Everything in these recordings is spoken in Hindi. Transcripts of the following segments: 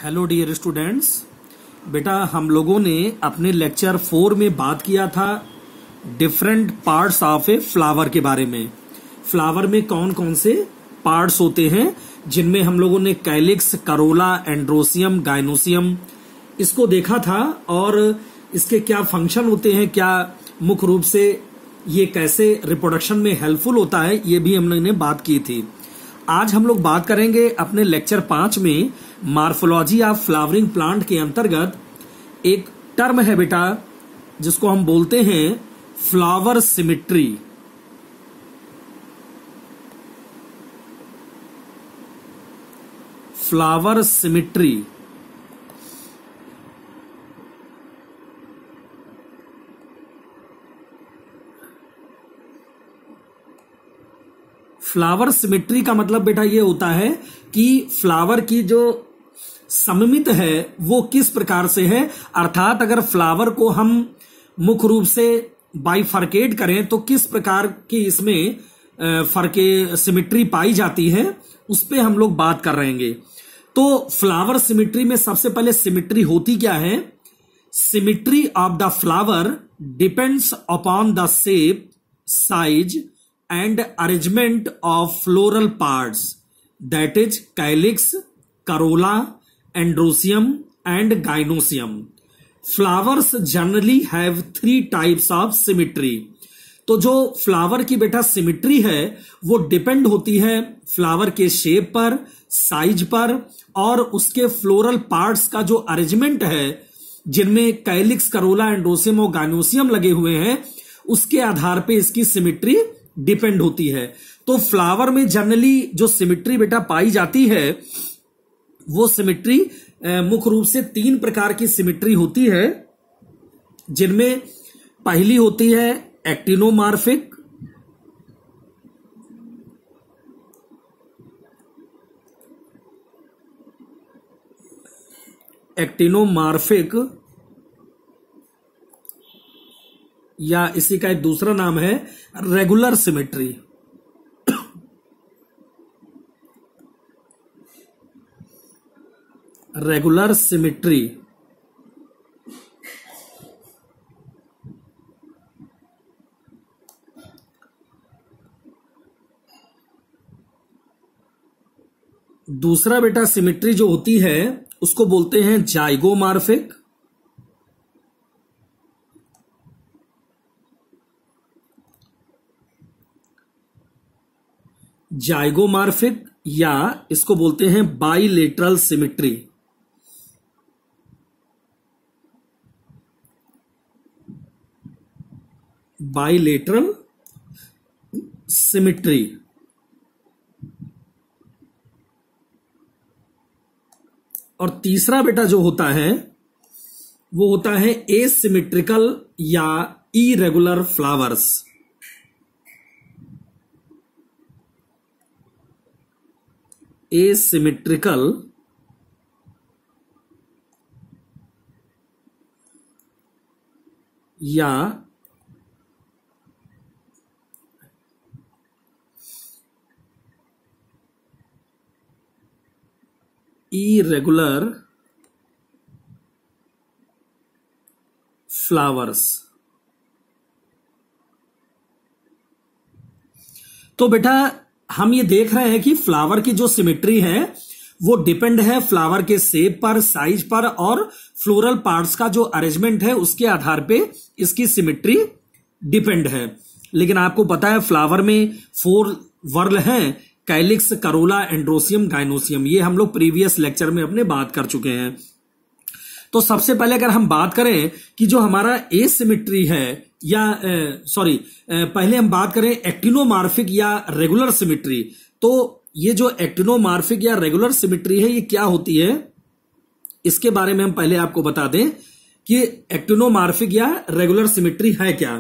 Hello dear students. बेटा हम लोगों ने अपने लेक्चर 4 में बात किया था different parts of a flower के बारे में। फ्लावर में कौन कौन से पार्ट्स होते हैं, जिनमें हम लोगों ने कैलिक्स, करोला, एंड्रोसियम, गाइनोसियम इसको देखा था और इसके क्या फंक्शन होते हैं, क्या मुख्य रूप से ये कैसे रिप्रोडक्शन में हेल्पफुल होता है, ये भी हमने बात की थी। आज हम लोग बात करेंगे अपने लेक्चर 5 में मार्फोलॉजी ऑफ फ्लावरिंग प्लांट के अंतर्गत एक टर्म है बेटा जिसको हम बोलते हैं flower symmetry. Flower symmetry flower symmetry का मतलब बेटा ये होता है कि फ्लावर की जो सममित है वो किस प्रकार से है, अर्थात अगर फ्लावर को हम मुख्य रूप से बाइफर्केट करें तो किस प्रकार की इसमें फर्के सिमिट्री पाई जाती है, उस पे हम लोग बात कर रहे हैं। तो फ्लावर सिमिट्री में सबसे पहले सिमिट्री होती क्या है? Symmetry of the flower depends upon the shape, size and arrangement of floral parts, that is calyx, corolla, androsium and gynoecium. Flowers generally have 3 types of symmetry. तो जो फ्लावर की बेटा सिमिट्री है वो डिपेंड होती है फ्लावर के शेप पर, साइज पर और उसके फ्लोरल पार्ट्स का जो अरेंजमेंट है, जिनमें कैलिक्स, करोला, एंड्रोसियम और गाइनोसियम लगे हुए हैं, उसके आधार पे इसकी सिमिट्री डिपेंड होती है। तो फ्लावर में जनरली जो सिमिट्री बेटा पाई जाती है वो सिमिट्री मुख्य रूप से 3 प्रकार की सिमिट्री होती है, जिनमें पहली होती है एक्टिनोमार्फिक, या इसी का एक दूसरा नाम है रेगुलर सिमिट्री। रेगुलर सिमिट्री दूसरा बेटा सिमिट्री जो होती है उसको बोलते हैं जाइगोमार्फिक, जाइगोमार्फिक या इसको बोलते हैं बाइलेटरल सिमिट्री। Bilateral symmetry. और तीसरा बेटा जो होता है वो होता है एसिमिट्रिकल या इरेगुलर फ्लावर्स। एसिमिट्रिकल या इरेगुलर फ्लावर्स। तो बेटा हम ये देख रहे हैं कि फ्लावर की जो सिमिट्री है वो डिपेंड है फ्लावर के शेप पर, साइज पर और फ्लोरल पार्ट्स का जो अरेंजमेंट है उसके आधार पे इसकी सिमिट्री डिपेंड है। लेकिन आपको पता है फ्लावर में 4 वर्ल हैं, कैलिक्स, करोला, एंड्रोसियम, गाइनोसियम। ये हम लोग प्रीवियस लेक्चर में अपने बात कर चुके हैं। तो सबसे पहले अगर हम बात करें कि जो हमारा एसिमिट्री है या पहले हम बात करें एक्टिनोमार्फिक या रेगुलर सिमिट्री। तो ये जो एक्टिनोमार्फिक या रेगुलर सिमिट्री है ये क्या होती है, इसके बारे में हम पहले आपको बता दें कि एक्टिनोमार्फिक या रेगुलर सिमिट्री है क्या।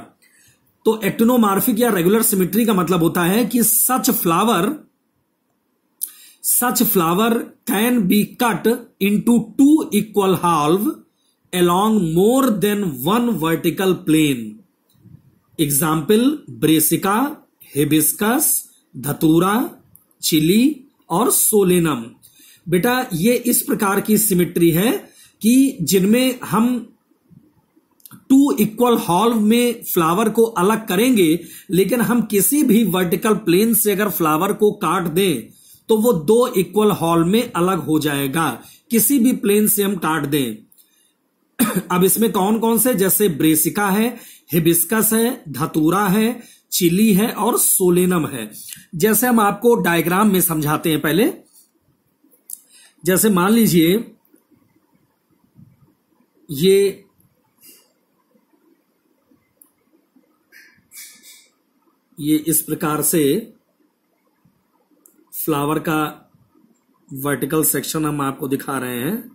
तो एक्टिनोमार्फिक या रेगुलर सिमिट्री का मतलब होता है कि such flower can be cut into 2 equal halve along more than 1 vertical plane. Example brassica, hibiscus, datura, chilli और सोलेनम। बेटा ये इस प्रकार की सिमेट्री है कि जिनमें हम टू इक्वल हॉल में फ्लावर को अलग करेंगे, लेकिन हम किसी भी वर्टिकल प्लेन से अगर फ्लावर को काट दें तो वो दो इक्वल हॉल में अलग हो जाएगा, किसी भी प्लेन से हम काट दें। अब इसमें कौन कौन से, जैसे ब्रेसिका है, हिबिस्कस है, धतूरा है, चिली है और सोलेनम है। जैसे हम आपको डायग्राम में समझाते हैं पहले। जैसे मान लीजिए ये इस प्रकार से फ्लावर का वर्टिकल सेक्शन हम आपको दिखा रहे हैं।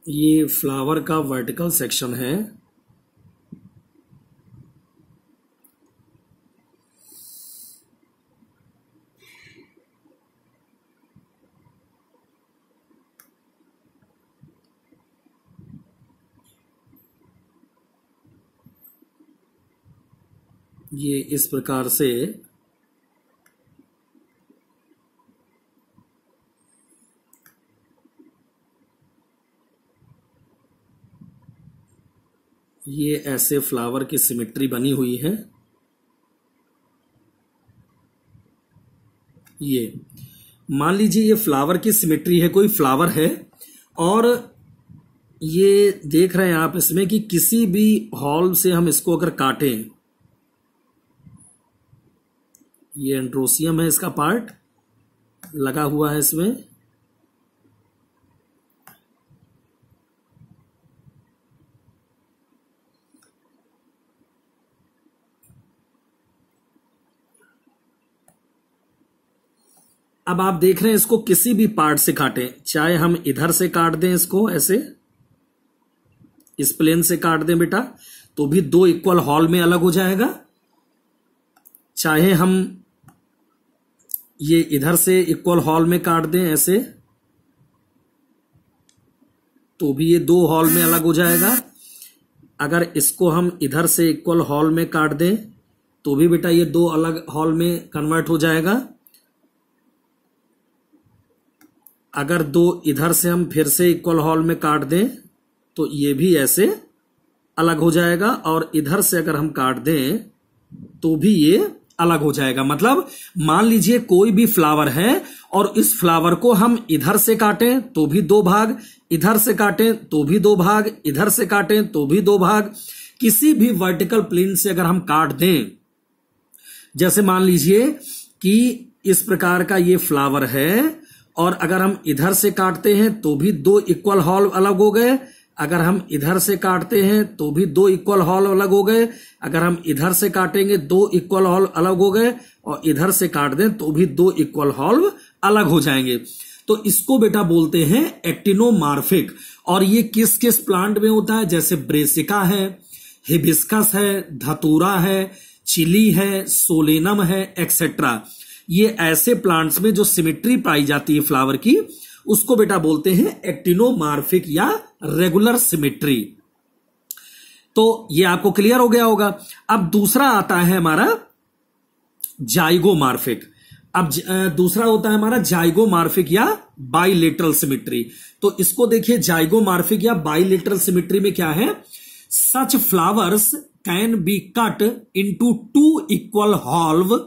ये फ्लावर का वर्टिकल सेक्शन है। ये इस प्रकार से ये ऐसे फ्लावर की सिमेट्री बनी हुई है। ये मान लीजिए ये फ्लावर की सिमेट्री है, कोई फ्लावर है और ये देख रहे हैं आप इसमें कि किसी भी हॉल से हम इसको अगर काटें, ये एंड्रोसियम है, इसका पार्ट लगा हुआ है इसमें। अब आप देख रहे हैं इसको किसी भी पार्ट से काटें, चाहे हम इधर से काट दें इसको, ऐसे इस प्लेन से काट दें बेटा, तो भी दो इक्वल हॉल में अलग हो जाएगा। चाहे हम ये इधर से इक्वल हॉल में काट दें ऐसे, तो भी ये दो हॉल में अलग हो जाएगा। अगर इसको हम इधर से इक्वल हॉल में काट दें तो भी बेटा ये दो अलग हॉल में कन्वर्ट हो जाएगा। अगर दो इधर से हम फिर से इक्वल हॉल में काट दें तो ये भी ऐसे अलग हो जाएगा, और इधर से अगर हम काट दें तो भी ये अलग हो जाएगा। मतलब मान लीजिए कोई भी फ्लावर है और इस फ्लावर को हम इधर से काटें तो भी दो भाग, इधर से काटें तो भी दो भाग, इधर से काटें तो भी दो भाग, किसी भी वर्टिकल प्लेन से अगर हम काट दें, जैसे मान लीजिए कि इस प्रकार का ये फ्लावर है और अगर हम इधर से काटते हैं तो भी दो इक्वल हॉल अलग हो गए, अगर हम इधर से काटते हैं तो भी दो इक्वल हॉल अलग हो गए, अगर हम इधर से काटेंगे दो इक्वल हॉल अलग हो गए, और इधर से काट दें तो भी दो इक्वल हॉल अलग हो जाएंगे। तो इसको बेटा बोलते हैं एक्टिनोमार्फिक। और ये किस किस प्लांट में होता है, जैसे ब्रेसिका है, हिबिस्कस है, धतूरा है, चिली है, सोलेनम है, एक्सेट्रा। ये ऐसे प्लांट्स में जो सिमेट्री पाई जाती है फ्लावर की, उसको बेटा बोलते हैं एक्टिनोमार्फिक या रेगुलर सिमेट्री। तो ये आपको क्लियर हो गया होगा। अब दूसरा आता है हमारा जाइगोमार्फिक। अब दूसरा होता है हमारा जाइगोमार्फिक या बाइलेटरल सिमेट्री। तो इसको देखिए, जाइगोमार्फिक या बाइलेटरल सिमेट्री में क्या है, such flowers can be cut into two equal halve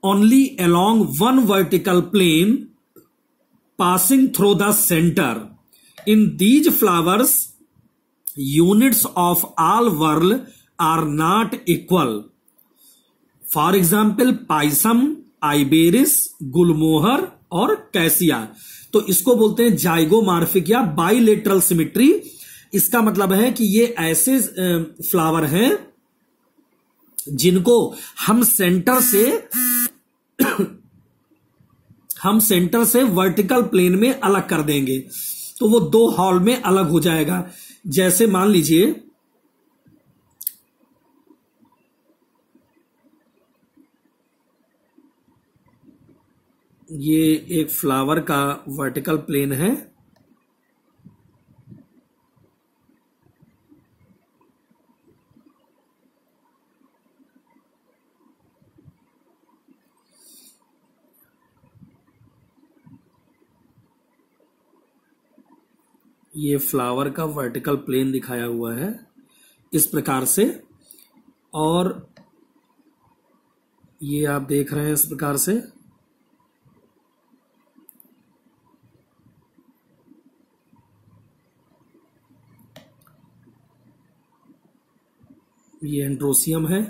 only along one vertical plane passing through the center. In these flowers, units of all whorl are not equal. For example, pisum, iberis, gulmohar और कैसिया। तो इसको बोलते हैं जाइगोमार्फिक या बाइलेटरल सिमेट्री। इसका मतलब है कि ये ऐसे फ्लावर हैं जिनको हम सेंटर से वर्टिकल प्लेन में अलग कर देंगे तो वो दो हॉल में अलग हो जाएगा। जैसे मान लीजिए ये एक फ्लावर का वर्टिकल प्लेन है। ये फ्लावर का वर्टिकल प्लेन दिखाया हुआ है इस प्रकार से, और ये आप देख रहे हैं इस प्रकार से। ये एंड्रोसियम है।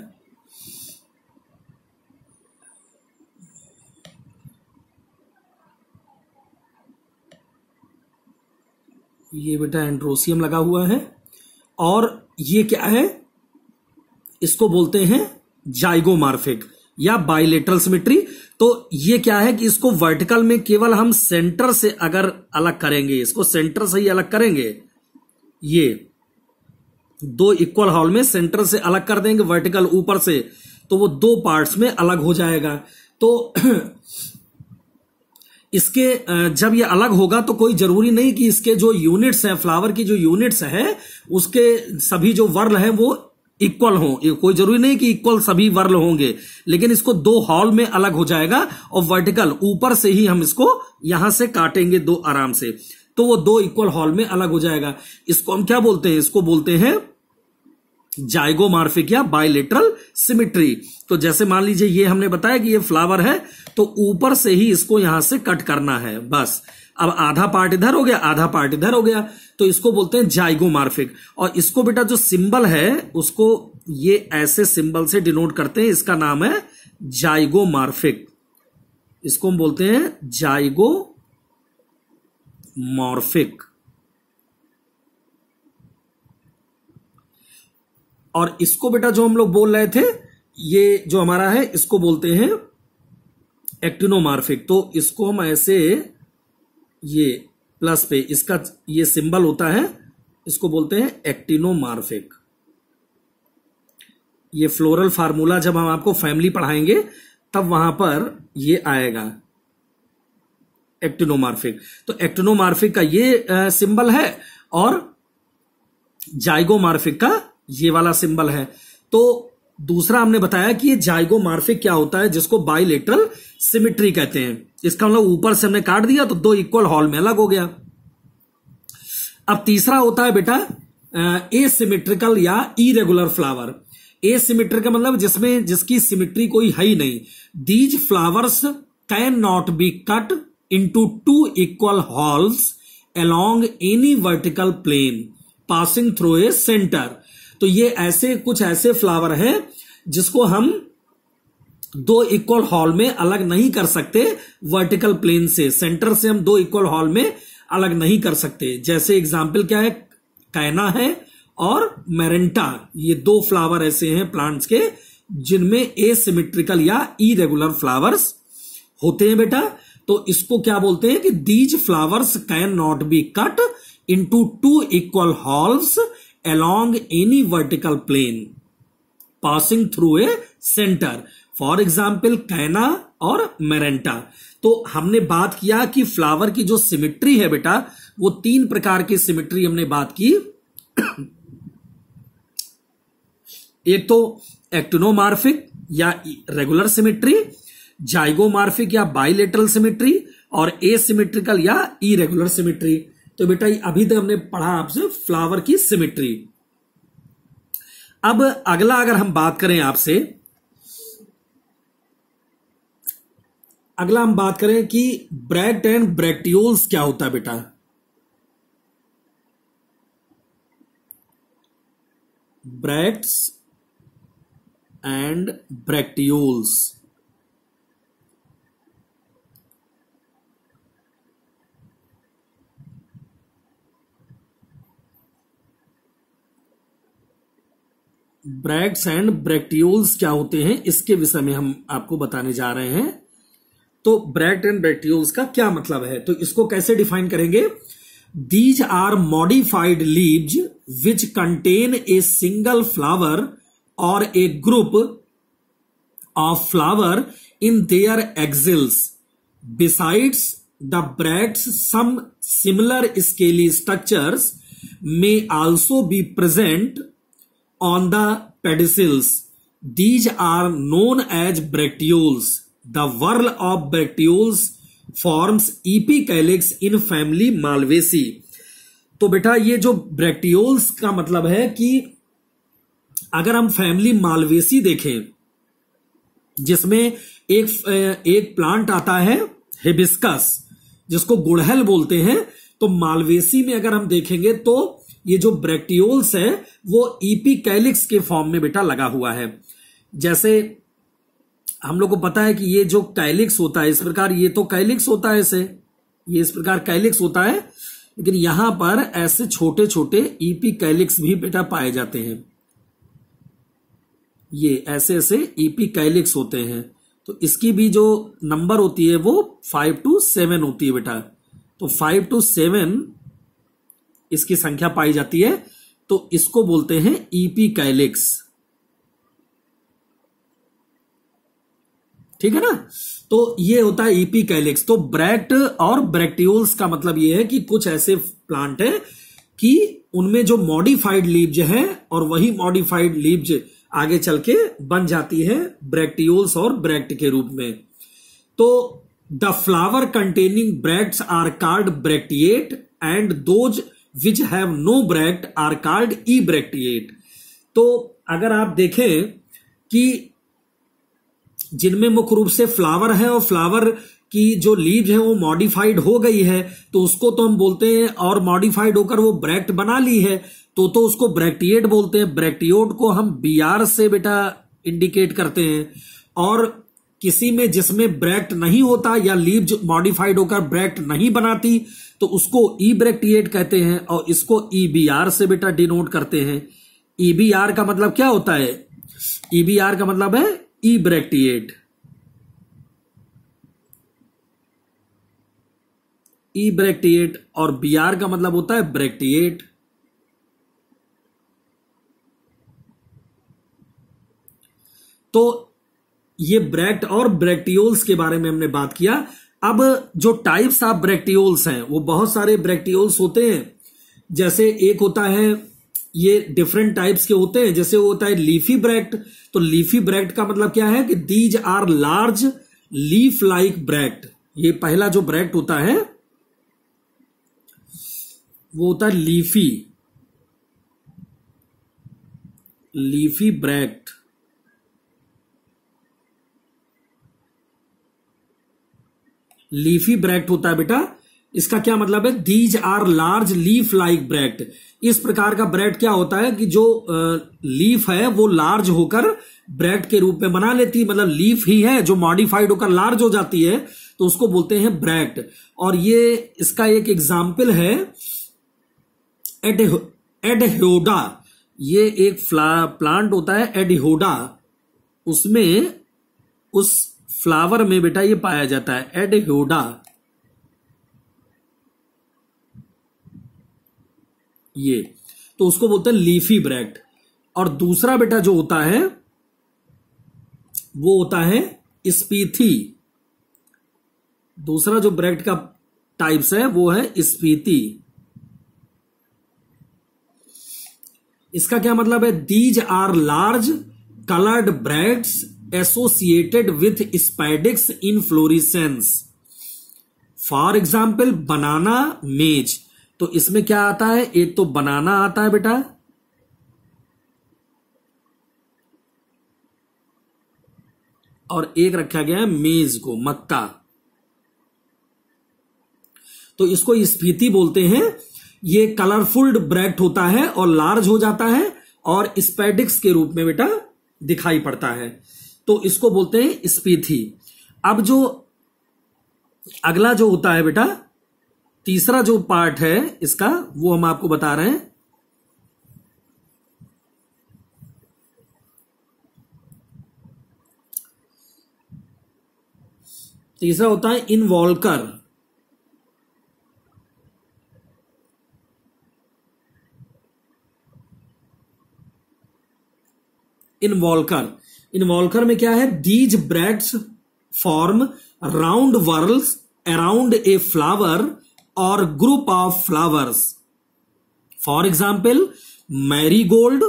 ये बेटा एंड्रोसियम लगा हुआ है, और ये क्या है, इसको बोलते हैं जाइगोमार्फिक या बाइलेटरल सिमेट्री। तो ये क्या है कि इसको वर्टिकल में केवल हम सेंटर से अगर अलग करेंगे, इसको सेंटर से ही अलग करेंगे, ये दो इक्वल हॉल में सेंटर से अलग कर देंगे वर्टिकल ऊपर से, तो वो दो पार्ट्स में अलग हो जाएगा। तो इसके जब ये अलग होगा तो कोई जरूरी नहीं कि इसके जो यूनिट्स हैं, फ्लावर की जो यूनिट्स है, उसके सभी जो वर्ल हैं वो इक्वल हों। कोई जरूरी नहीं कि इक्वल सभी वर्ल होंगे, लेकिन इसको दो हॉल में अलग हो जाएगा, और वर्टिकल ऊपर से ही हम इसको यहां से काटेंगे दो आराम से, तो वो दो इक्वल हॉल में अलग हो जाएगा। इसको हम क्या बोलते हैं, इसको बोलते हैं जाइगोमार्फिक या बाइलेटरल सिमेट्री। तो जैसे मान लीजिए ये हमने बताया कि ये फ्लावर है, तो ऊपर से ही इसको यहां से कट करना है बस। अब आधा पार्ट इधर हो गया, आधा पार्ट इधर हो गया, तो इसको बोलते हैं जाइगोमार्फिक। और इसको बेटा जो सिंबल है उसको ये ऐसे सिंबल से डिनोट करते हैं, इसका नाम है जाइगोमार्फिक। इसको हम बोलते हैं जाइगोमार्फिक। और इसको बेटा जो हम लोग बोल रहे थे, ये जो हमारा है इसको बोलते हैं एक्टिनोमार्फिक। तो इसको हम ऐसे, ये प्लस पे इसका ये सिंबल होता है, इसको बोलते हैं एक्टिनोमार्फिक। ये फ्लोरल फार्मूला जब हम आपको फैमिली पढ़ाएंगे तब वहां पर ये आएगा एक्टिनोमार्फिक। तो एक्टिनोमार्फिक का ये सिंबल है, और जाइगोमार्फिक का ये वाला सिंबल है। तो दूसरा हमने बताया कि ये जाइगोमार्फिक क्या होता है, जिसको बाइलेटरल सिमेट्री कहते हैं। इसका मतलब ऊपर से हमने काट दिया तो दो इक्वल हॉल में अलग हो गया। अब तीसरा होता है बेटा एसिमेट्रिकल या इरेगुलर फ्लावर। एसिमेट्रिकल मतलब जिसकी सिमेट्री कोई है ही नहीं। These flowers can not be cut into two equal halves along any vertical plane passing through a centre. तो ये ऐसे कुछ ऐसे फ्लावर हैं जिसको हम दो इक्वल हॉल में अलग नहीं कर सकते वर्टिकल प्लेन से, सेंटर से हम दो इक्वल हॉल में अलग नहीं कर सकते। जैसे एग्जाम्पल क्या है, कैना है और मेरेंटा। ये दो फ्लावर ऐसे हैं प्लांट्स के जिनमें एसिमेट्रिकल या इरेगुलर फ्लावर्स होते हैं बेटा। तो इसको क्या बोलते हैं कि these flowers can not be cut into two equal halls along any vertical plane passing through a center, for example कैना और मेरेंटा। तो हमने बात किया कि फ्लावर की जो सिमेट्री है बेटा, वो तीन प्रकार की सिमेट्री हमने बात की। एक तो एक्टिनोमार्फिक या रेगुलर सिमेट्री, जाइगोमार्फिक या बाइलेटरल सिमेट्री, और एसिमेट्रिकल या इरेगुलर सिमेट्री। तो बेटा अभी तक हमने पढ़ा आपसे फ्लावर की सिमेट्री। अब अगला अगर हम बात करें आपसे, अगला हम बात करें कि ब्रैक्ट एंड ब्रैक्टियोल्स क्या होता है बेटा। Bracts and bracteoles. Bracts and bracteoles क्या होते हैं, इसके विषय में हम आपको बताने जा रहे हैं। तो ब्रैक्ट एंड ब्रैक्टियोल्स का क्या मतलब है, तो इसको कैसे डिफाइन करेंगे। These are modified leaves which contain a single flower और a group of flower in their axils Besides the bracts, some similar scaly structures may also be present on the pedicels. These are known as bracteoles. The whorl of bracteoles forms epicalyx in family Malvaceae. तो बेटा ये जो ब्रैक्टियोल्स का मतलब है कि अगर हम फैमिली मालवेसी देखें, जिसमें एक प्लांट आता है हिबिस्कस, जिसको गुड़हल बोलते हैं, तो मालवेसी में अगर हम देखेंगे तो ये जो ब्रैक्टियोल्स है वो इपिकैलिक्स के फॉर्म में बेटा लगा हुआ है। जैसे हम लोग को पता है कि ये जो कैलिक्स होता है इस प्रकार, ये तो कैलिक्स होता है, ऐसे ये इस प्रकार कैलिक्स होता है, लेकिन यहां पर ऐसे छोटे छोटे इपिकैलिक्स भी बेटा पाए जाते हैं। ये ऐसे ऐसे इपिकैलिक्स होते हैं। तो इसकी भी जो नंबर होती है वो 5 to 7 होती है बेटा। तो 5 to 7 इसकी संख्या पाई जाती है, तो इसको बोलते हैं इपिकैलिक्स। ठीक है ना। तो ये होता है इपिकैलिक्स। तो ब्रैक्ट और ब्रैक्टियोल्स का मतलब ये है कि कुछ ऐसे प्लांट है कि उनमें जो मॉडिफाइड लीव्स है और वही मॉडिफाइड लीव्स आगे चल के बन जाती है ब्रैक्टियोल्स और ब्रैक्ट के रूप में। तो the flower containing bracts are called bracteate and those which have no bract are called ebracteate. तो अगर आप देखें कि जिनमें मुख्य रूप से फ्लावर है और फ्लावर की जो लीव्स है वो मॉडिफाइड हो गई है, तो उसको तो हम बोलते हैं, और मॉडिफाइड होकर वो ब्रैक्ट बना ली है तो उसको ब्रैक्टिएट बोलते हैं। ब्रैक्टियोट को हम बीआर से बेटा इंडिकेट करते हैं। और किसी में जिसमें ब्रैक्ट नहीं होता या लीव्स मॉडिफाइड होकर ब्रैक्ट नहीं बनाती तो उसको ई ब्रैक्टिएट कहते हैं, और इसको ईबीआर से बेटा डिनोट करते हैं। ईबीआर का मतलब क्या होता है? ईबीआर का मतलब है ई ब्रैक्टिएट। ई ब्रैक्टिएट और बीआर का मतलब होता है ब्रैक्टिएट। तो ये ब्रैक्ट और ब्रैक्टियोल्स के बारे में हमने बात किया। अब जो टाइप्स ऑफ ब्रैक्टियोल्स हैं वो बहुत सारे ब्रैक्टियोल्स होते हैं। जैसे एक होता है, ये डिफरेंट टाइप्स के होते हैं, जैसे वो होता है लीफी ब्रैक्ट। तो लीफी ब्रैक्ट का मतलब क्या है कि these are large leaf like bract. ये पहला जो ब्रैक्ट होता है वो होता है लीफी ब्रैक्ट। लीफी ब्रैक्ट होता है बेटा। इसका क्या मतलब है? These are large leaf like bract. इस प्रकार का ब्रैक्ट क्या होता है कि जो लीफ है वो लार्ज होकर ब्रैक्ट के रूप में बना लेती है, मतलब लीफ ही है जो मॉडिफाइड होकर लार्ज हो जाती है, तो उसको बोलते हैं ब्रैक्ट। और ये इसका एक एग्जाम्पल है एडहियोडा। ये एक प्लांट होता है एडहियोडा, उसमें उस फ्लावर में बेटा ये पाया जाता है एडहियोडा। ये तो उसको बोलते हैं लीफी ब्रैक्ट। और दूसरा बेटा जो होता है वो होता है स्पीथी। दूसरा जो ब्रैक्ट का टाइप्स है वो है स्पीथी। इसका क्या मतलब है? These are large coloured bracts associated with spadix inflorescence. For example banana maize. तो इसमें क्या आता है? एक तो बनाना आता है बेटा, और एक रखा गया है मेज को, मक्का। तो इसको स्फीति बोलते हैं। ये कलरफुल ब्रैक्ट होता है और लार्ज हो जाता है और स्पैडिक्स के रूप में बेटा दिखाई पड़ता है, तो इसको बोलते हैं स्पीथी। अब जो अगला जो होता है बेटा, तीसरा जो पार्ट है इसका, वो हम आपको बता रहे हैं। तीसरा होता है इनवॉल्कर। इनवॉल्कर में क्या है? These bracts form round whorls around a flower or group of flowers. For example, marigold,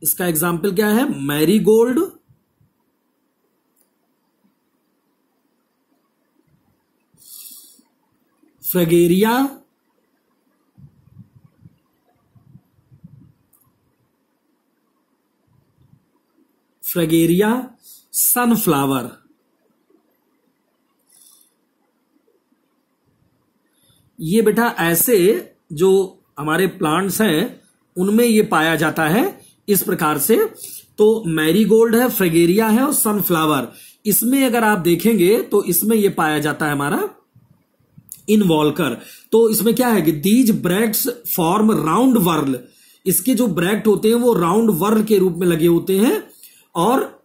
इसका एग्जाम्पल क्या है? Marigold, Fragaria, sunflower. ये बेटा ऐसे जो हमारे प्लांट्स हैं उनमें ये पाया जाता है इस प्रकार से। तो मैरीगोल्ड है, फ्रेगेरिया है और सनफ्लावर, इसमें अगर आप देखेंगे तो इसमें ये पाया जाता है हमारा इनवॉल्कर। तो इसमें क्या है कि these bracts form round whorl, इसके जो ब्रैक्ट होते हैं वो राउंड वर्ल के रूप में लगे होते हैं। और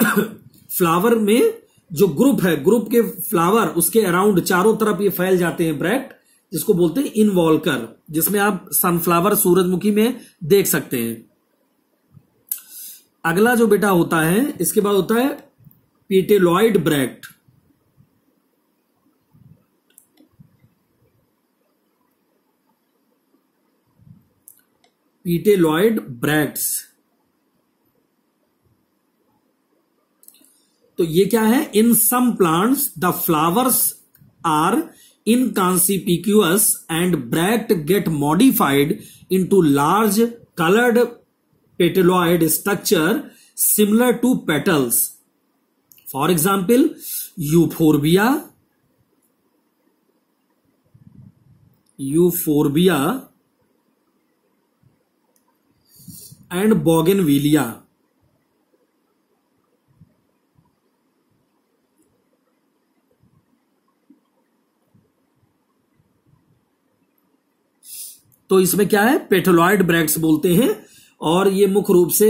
फ्लावर में जो ग्रुप है, ग्रुप के फ्लावर उसके अराउंड चारों तरफ ये फैल जाते हैं ब्रैक्ट, जिसको बोलते हैं इनवॉल्कर, जिसमें आप सनफ्लावर सूरजमुखी में देख सकते हैं। अगला जो बेटा होता है, इसके बाद होता है पेटेलॉइड ब्रैक्ट। पेटेलॉइड ब्रैक्ट्स, तो ये क्या है? In some plants the flowers are inconspicuous and bract get modified into large colored petaloid structure similar to petals. For example, euphorbia and bougainvillea. तो इसमें क्या है? पेटेलॉइड ब्रैक्ट्स बोलते हैं। और ये मुख्य रूप से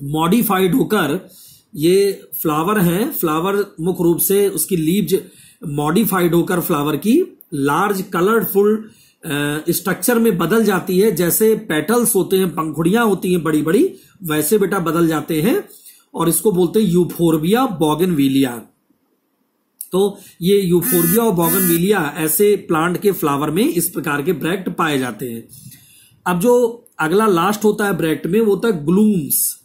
मॉडिफाइड होकर ये फ्लावर हैं, फ्लावर मुख्य रूप से उसकी लीव्स मॉडिफाइड होकर फ्लावर की लार्ज कलरफुल स्ट्रक्चर में बदल जाती है। जैसे पेटल्स होते हैं, पंखुड़ियां होती हैं बड़ी बड़ी, वैसे बेटा बदल जाते हैं। और इसको बोलते हैं यूफोर्बिया, बॉगनविलिया। तो ये यूफोर्बिया और बॉगनविलिया ऐसे प्लांट के फ्लावर में इस प्रकार के ब्रैक्ट पाए जाते हैं। अब जो अगला लास्ट होता है ब्रैक्ट में, वो होता है glumes.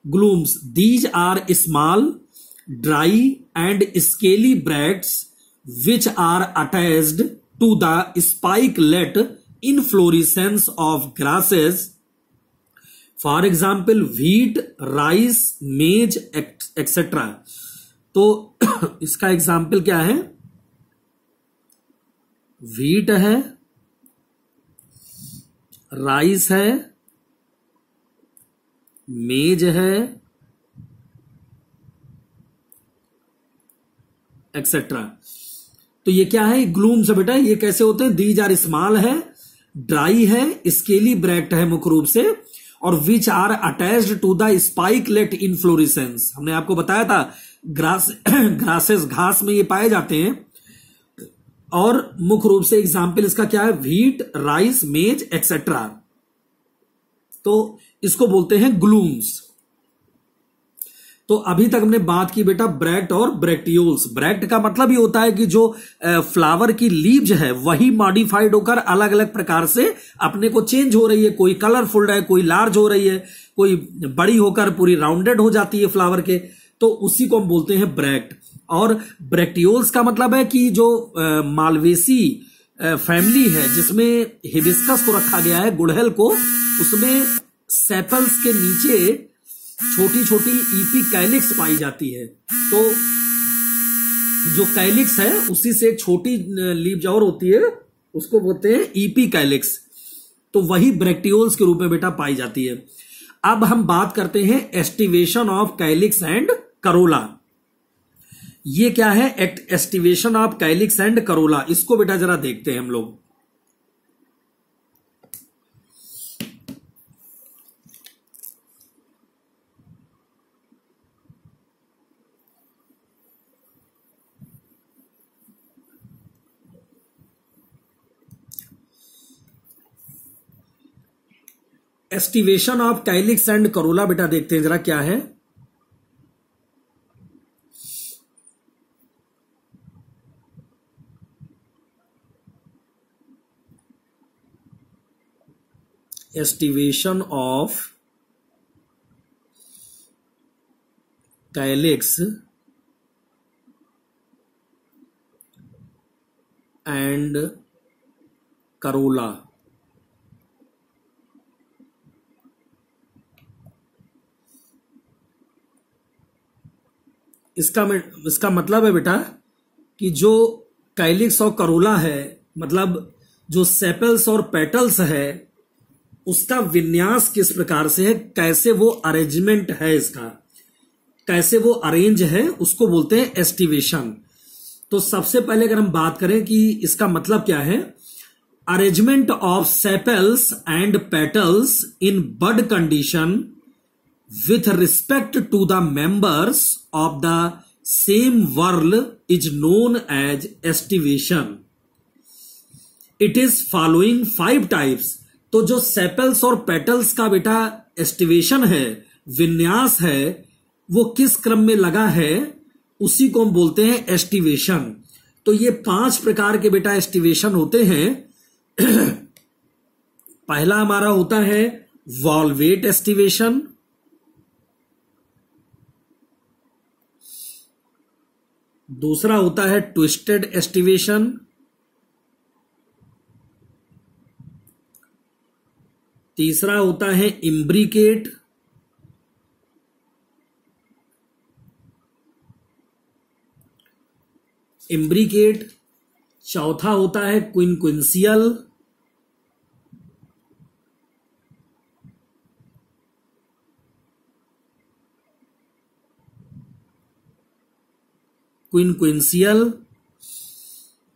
Glumes, these are small dry and scaly bracts which are attached to the spikelet inflorescence of grasses. For example wheat, rice, maize etcetera. तो इसका एग्जाम्पल क्या है? व्हीट है, राइस है, मेज है, एक्सेट्रा। तो ये क्या है? ग्लूम्स है बेटा। ये कैसे होते हैं? दीज आर स्मॉल है, ड्राई है, स्केली ब्रैक्ट है मुख्य रूप से, और which are attached to the spikelet inflorescence. हमने आपको बताया था ग्रासेस, घास में ये पाए जाते हैं। और मुख्य रूप से एग्जाम्पल इसका क्या है? Wheat, rice, maize etcetera. तो इसको बोलते हैं ग्लूम्स। तो अभी तक हमने बात की बेटा ब्रैक्ट और ब्रैक्टियोल्स। ब्रैक्ट का मतलब ये होता है कि जो फ्लावर की लीव्स है वही मॉडिफाइड होकर अलग अलग प्रकार से अपने को चेंज हो रही है। कोई कलरफुल है, कोई लार्ज हो रही है, कोई बड़ी होकर पूरी राउंडेड हो जाती है फ्लावर के, तो उसी को हम बोलते हैं ब्रैक्ट। और ब्रैक्टियोल्स का मतलब है कि जो मालवेसी फैमिली है जिसमें हिबिस्कस को रखा गया है, गुड़हल को, उसमें सेपल्स के नीचे छोटी छोटी ईपी कैलिक्स पाई जाती है। तो जो कैलिक्स है उसी से एक छोटी लीव्स और होती है, उसको बोलते हैं ईपी कैलिक्स। तो वही ब्रैक्टियोल्स के रूप में बेटा पाई जाती है। अब हम बात करते हैं aestivation of calyx and Corolla. ये क्या है? Aestivation of calyx and Corolla. इसको बेटा जरा देखते हैं हम लोग। Aestivation of calyx and Corolla बेटा देखते हैं जरा क्या है। Aestivation of calyx and Corolla. इसका मतलब है बेटा कि जो कैलिक्स और करोला है, मतलब जो सेपल्स और पेटल्स है, उसका विन्यास किस प्रकार से है, कैसे वो अरेंजमेंट है, इसका कैसे वो अरेंज है, उसको बोलते हैं एस्टिवेशन। तो सबसे पहले अगर हम बात करें कि इसका मतलब क्या है, arrangement of sepals and petals in bud condition with respect to the members of the same whorl is known as estivation. It is following 5 types. तो जो सेपल्स और पेटल्स का बेटा एस्टिवेशन है, विन्यास है, वो किस क्रम में लगा है, उसी को हम बोलते हैं एस्टिवेशन। तो ये 5 प्रकार के बेटा एस्टिवेशन होते हैं। पहला हमारा होता है वॉल्वेट एस्टिवेशन, दूसरा होता है ट्विस्टेड एस्टिवेशन, तीसरा होता है इम्ब्रिकेट, चौथा होता है क्विंक्विंसियल,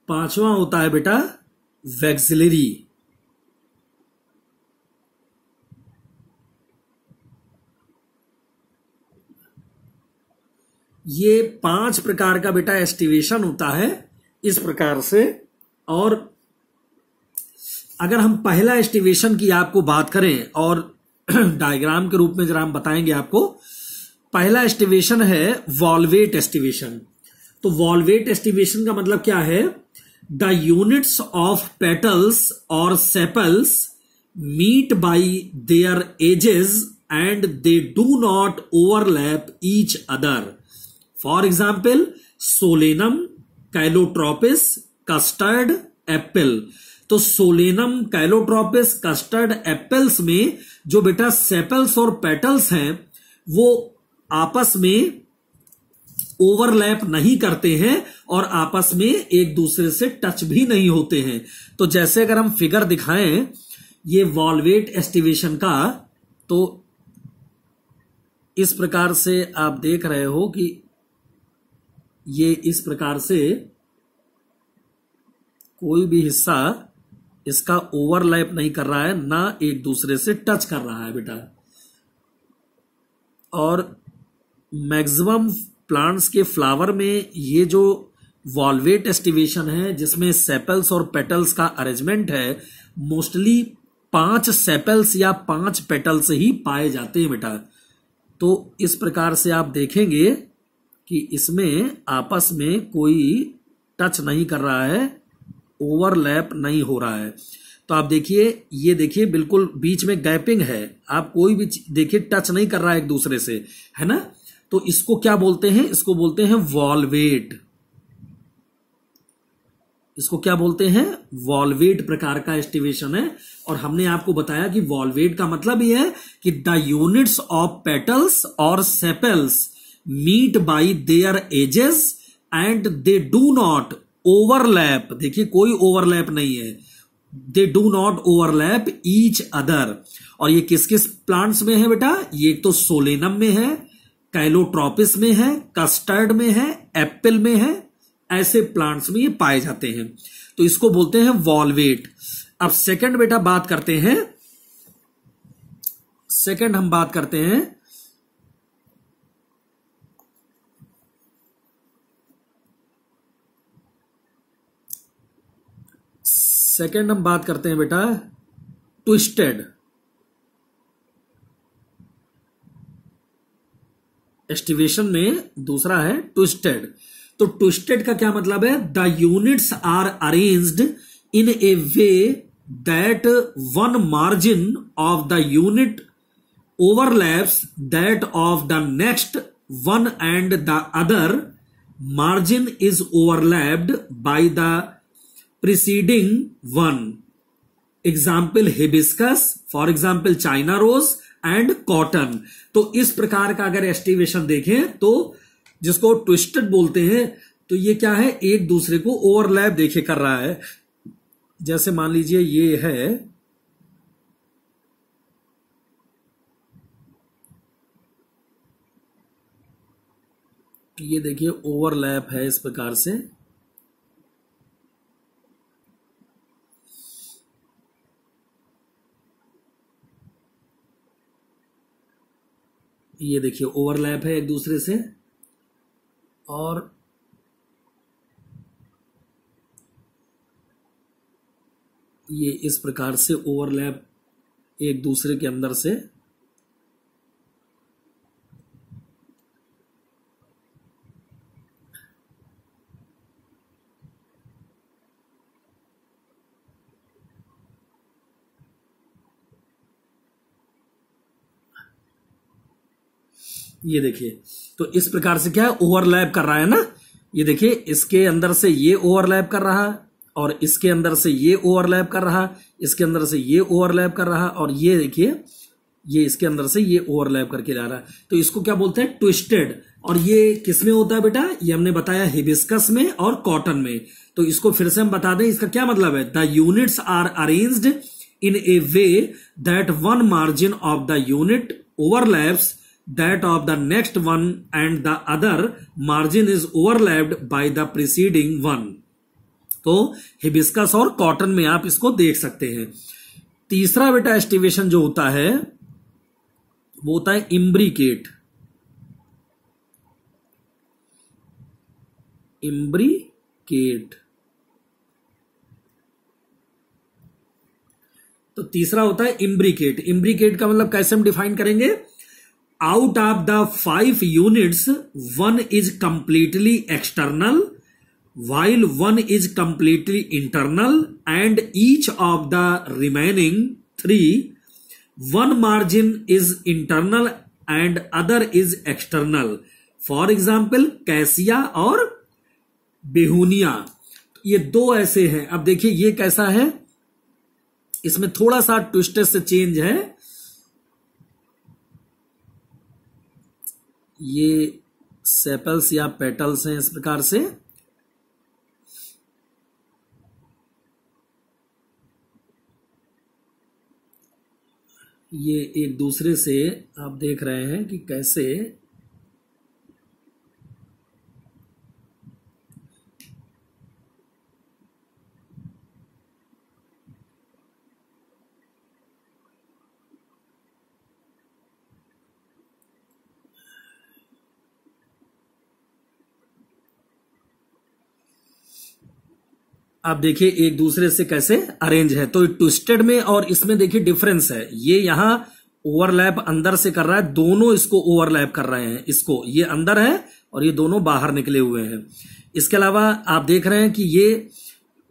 पांचवा होता है बेटा वैक्सिलरी। ये 5 प्रकार का बेटा एस्टिवेशन होता है इस प्रकार से। और अगर हम पहला एस्टिवेशन की आपको बात करें और डायग्राम के रूप में जरा हम बताएंगे आपको। पहला एस्टिवेशन है वॉल्वेट एस्टिवेशन। तो वॉल्वेट एस्टिवेशन का मतलब क्या है, द यूनिट्स ऑफ पेटल्स और sepals meet by their edges and they do not overlap each other. For example solanum, calotropis, custard, apple. तो सोलेनम, कैलोट्रोपिस, कस्टर्ड, एप्पल्स में जो बेटा सेपल्स और पेटल्स हैं वो आपस में ओवरलैप नहीं करते हैं और आपस में एक दूसरे से टच भी नहीं होते हैं। तो जैसे अगर हम फिगर दिखाएं ये वॉल्वेट एस्टिवेशन का, तो इस प्रकार से आप देख रहे हो कि ये इस प्रकार से कोई भी हिस्सा इसका ओवरलैप नहीं कर रहा है, ना एक दूसरे से टच कर रहा है बेटा। और मैक्सिमम प्लांट्स के फ्लावर में ये जो वॉल्वेट एस्टिवेशन है जिसमें सेपल्स और पेटल्स का अरेंजमेंट है, मोस्टली 5 सेपल्स या 5 पेटल्स ही पाए जाते हैं बेटा। तो इस प्रकार से आप देखेंगे कि इसमें आपस में कोई टच नहीं कर रहा है, ओवरलैप नहीं हो रहा है। तो आप देखिए, ये देखिए बिल्कुल बीच में गैपिंग है, आप कोई भी देखिए टच नहीं कर रहा है एक दूसरे से, है ना। तो इसको क्या बोलते हैं, इसको बोलते हैं वॉल्वेट। इसको क्या बोलते हैं, वॉल्वेट प्रकार का एस्टिवेशन है। और हमने आपको बताया कि वॉल्वेट का मतलब यह है कि द यूनिट्स ऑफ पेटल्स और sepals meet by their edges and they do not overlap. देखिए कोई ओवरलैप नहीं है, they do not overlap each other. और ये किस किस प्लांट्स में है बेटा, ये तो सोलेनम में है, कैलोट्रोपिस में है, कस्टर्ड में है, एप्पल में है, ऐसे प्लांट्स में ये पाए जाते हैं। तो इसको बोलते हैं वॉल्वेट। अब सेकंड बेटा बात करते हैं, सेकंड हम बात करते हैं बेटा ट्विस्टेड। एस्टिवेशन में दूसरा है ट्विस्टेड। तो ट्विस्टेड का क्या मतलब है? The units are arranged in a way that one margin of the unit overlaps that of the next one and the other margin is overlapped by the preceding one. Example hibiscus, for example China rose and cotton. तो इस प्रकार का अगर एस्टिवेशन देखें तो जिसको ट्विस्टेड बोलते हैं, तो ये क्या है? एक दूसरे को ओवरलैप देखे कर रहा है। जैसे मान लीजिए ये है, ये देखिए ओवरलैप है इस प्रकार से। ये देखिए ओवरलैप है एक दूसरे से, और ये इस प्रकार से ओवरलैप एक दूसरे के अंदर से। ये देखिए, तो इस प्रकार से क्या है? ओवरलैप कर रहा है ना। ये देखिए इसके अंदर से ये ओवरलैप कर रहा है, और इसके अंदर से ये ओवरलैप कर रहा, इसके अंदर से ये ओवरलैप कर रहा, और ये देखिए ये इसके अंदर से ये ओवरलैप करके जा रहा है। तो इसको क्या बोलते हैं? ट्विस्टेड। और ये किस में होता है बेटा? ये हमने बताया हिबिस्कस में और कॉटन में। तो इसको फिर से हम बता दें, इसका क्या मतलब है? The units are arranged in a way that one margin of the unit overlaps that of the next one and the other margin is overlapped by the preceding one। तो हिबिस्कस और कॉटन में आप इसको देख सकते हैं। तीसरा बेटा एस्टिवेशन जो होता है वो होता है इम्ब्रिकेट। इम्ब्रिकेट, तो तीसरा होता है इम्ब्रिकेट। इम्ब्रिकेट का मतलब कैसे हम डिफाइन करेंगे? Out of the 5 units, one is completely external, while one is completely internal, and each of the remaining 3, one margin is internal and other is external. For example, cassia और बेहुनिया। ये दो ऐसे हैं। अब देखिए ये कैसा है, इसमें थोड़ा सा ट्विस्ट से चेंज है। ये सेपल्स या पेटल्स हैं इस प्रकार से। ये एक दूसरे से आप देख रहे हैं कि कैसे आप देखिए एक दूसरे से कैसे अरेंज है। तो ट्विस्टेड में और इसमें देखिए डिफरेंस है। ये यहां ओवरलैप अंदर से कर रहा है, दोनों इसको ओवरलैप कर रहे हैं। इसको ये अंदर है और ये दोनों बाहर निकले हुए हैं। इसके अलावा आप देख रहे हैं कि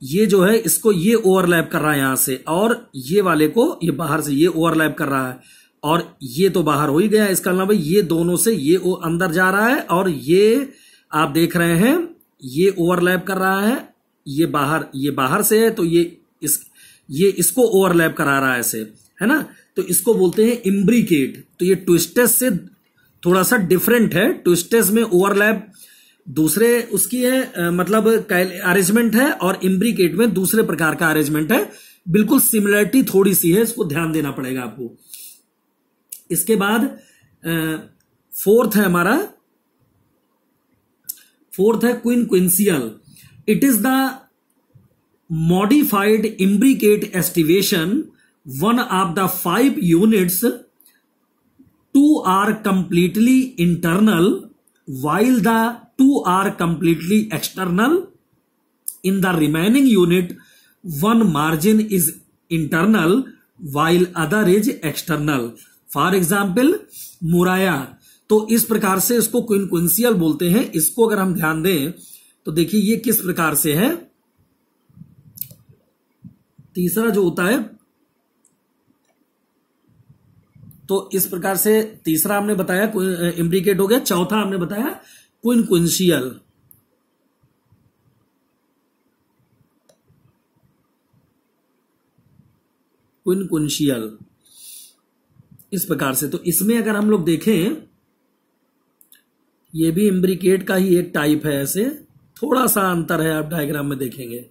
ये जो है इसको ये ओवरलैप कर रहा है यहां से, और ये वाले को ये बाहर से ये ओवरलैप कर रहा है, और ये तो बाहर हो ही गया। इसका अलावा ये दोनों से ये अंदर जा रहा है, और ये आप देख रहे हैं ये ओवरलैप कर रहा है, ये बाहर से है, तो ये इसको ओवरलैप करा रहा है ऐसे, है ना। तो इसको बोलते हैं इम्ब्रिकेट। तो ये ट्विस्टेस से थोड़ा सा डिफरेंट है। ट्विस्टेस में ओवरलैप दूसरे उसकी है, मतलब अरेंजमेंट है, और इम्ब्रिकेट में दूसरे प्रकार का अरेंजमेंट है। बिल्कुल सिमिलरिटी थोड़ी सी है, इसको ध्यान देना पड़ेगा आपको। इसके बाद फोर्थ है क्विंक्विंशियल। It is the modified imbricate estivation. One of the 5 units, 2 are completely internal, while the 2 are completely external. In the remaining unit, one margin is internal, while other is external. For example, मुराया। तो इस प्रकार से इसको क्विंक्विंशियल बोलते हैं। इसको अगर हम ध्यान दें तो देखिए ये किस प्रकार से है। तीसरा जो होता है, तो इस प्रकार से तीसरा हमने बताया इम्ब्रिकेट हो गया। चौथा हमने बताया क्विंक्विंशियल। क्विंक्विंशियल इस प्रकार से। तो इसमें अगर हम लोग देखें, ये भी इम्ब्रिकेट का ही एक टाइप है, ऐसे थोड़ा सा अंतर है, आप डायग्राम में देखेंगे।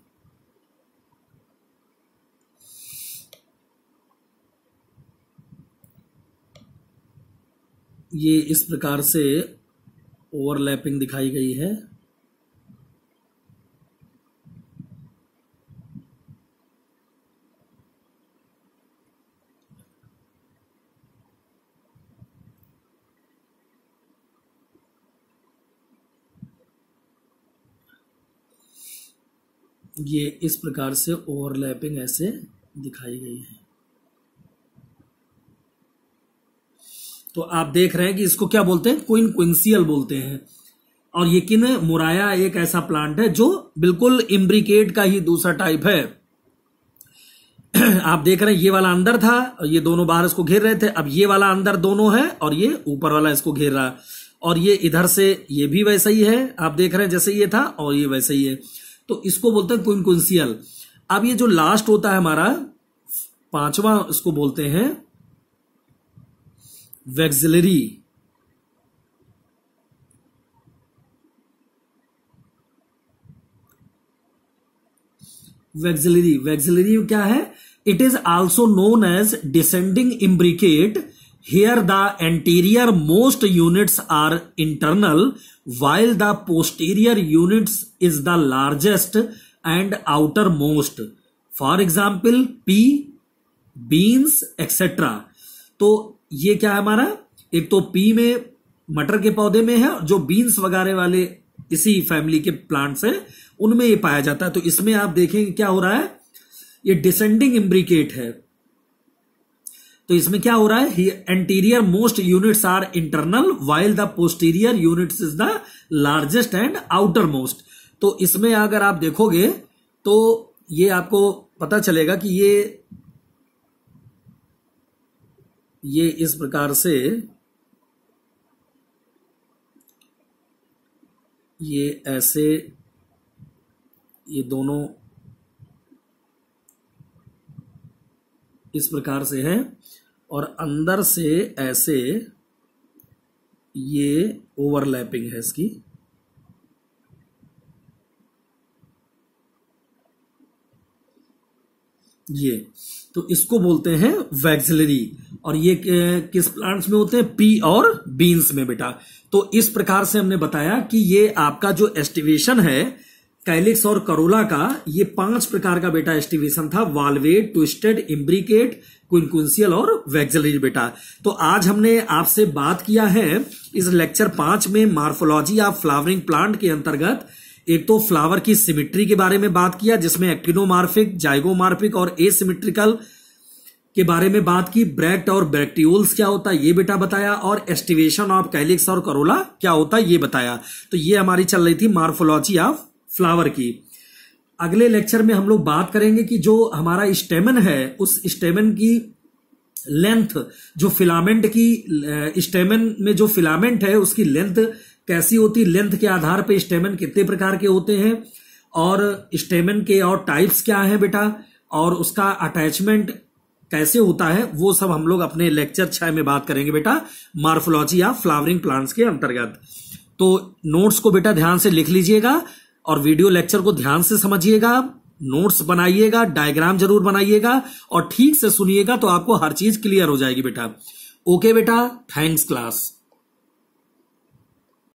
ये इस प्रकार से ओवरलैपिंग दिखाई गई है। ये इस प्रकार से ओवरलैपिंग ऐसे दिखाई गई है। तो आप देख रहे हैं कि इसको क्या बोलते हैं, क्विंक्विंशियल बोलते हैं। और यकीन मुराया एक ऐसा प्लांट है जो बिल्कुल इम्ब्रिकेट का ही दूसरा टाइप है। आप देख रहे हैं ये वाला अंदर था और ये दोनों बाहर इसको घेर रहे थे। अब ये वाला अंदर दोनों है और ये ऊपर वाला इसको घेर रहा है। और ये इधर से ये भी वैसा ही है, आप देख रहे हैं जैसे ये था और ये वैसा ही है। तो इसको बोलते हैं क्विंक्विंशियल। अब ये जो लास्ट होता है हमारा पांचवा, इसको बोलते हैं वैक्सिलरी। वैक्सिलरी क्या है? It is also known as descending imbricate. Here the anterior most units are internal while the posterior units is the largest and outermost. For example, pea, beans, etc. तो ये क्या है हमारा, एक तो पी में मटर के पौधे में है, जो बीन्स वगैरह वाले इसी फैमिली के प्लांट्स है उनमें ये पाया जाता है। तो इसमें आप देखेंगे क्या हो रहा है, ये डिसेंडिंग इम्ब्रिकेट है। तो इसमें क्या हो रहा है, anterior most units are internal while the posterior units is the largest and outer most. तो इसमें अगर आप देखोगे तो ये आपको पता चलेगा कि ये इस प्रकार से ये ऐसे, ये दोनों इस प्रकार से है और अंदर से ऐसे ये ओवरलैपिंग है इसकी। ये तो इसको बोलते हैं वैक्सिलरी। और ये किस प्लांट्स में होते हैं, पी और बीन्स में बेटा। तो इस प्रकार से हमने बताया कि ये आपका जो एस्टिवेशन है कैलिक्स और करोला का, ये 5 प्रकार का बेटा एस्टिवेशन था, वाल्वेट, ट्विस्टेड, इम्ब्रिकेट, क्विंक्विंशियल और वैक्सिलरी बेटा। तो आज हमने आपसे बात किया है इस लेक्चर 5 में मॉर्फोलॉजी ऑफ फ्लावरिंग प्लांट के अंतर्गत एक तो फ्लावर की सिमिट्री के बारे में बात किया, जिसमें एक्टिनोमार्फिक, जाइगोमार्फिक और एसिमेट्रिकल के बारे में बात की। ब्रैक्ट और ब्रैक्टियोल्स क्या होता है ये बेटा बताया, और एस्टिवेशन ऑफ कैलिक्स और करोला क्या होता है ये बताया। तो ये हमारी चल रही थी मॉर्फोलॉजी ऑफ फ्लावर की। अगले लेक्चर में हम लोग बात करेंगे कि जो हमारा स्टेमन है उस स्टेमन की लेंथ, जो फिलामेंट की स्टेमन में जो फिलामेंट है उसकी लेंथ कैसी होती, लेंथ के आधार पे स्टेमन कितने प्रकार के होते हैं, और स्टेमन के और टाइप्स क्या हैं बेटा, और उसका अटैचमेंट कैसे होता है, वो सब हम लोग अपने लेक्चर 6 में बात करेंगे बेटा, मॉर्फोलॉजी ऑफ फ्लावरिंग प्लांट्स के अंतर्गत। तो नोट्स को बेटा ध्यान से लिख लीजिएगा और वीडियो लेक्चर को ध्यान से समझिएगा, नोट्स बनाइएगा, डायग्राम जरूर बनाइएगा और ठीक से सुनिएगा, तो आपको हर चीज क्लियर हो जाएगी बेटा। ओके बेटा, थैंक्स क्लास।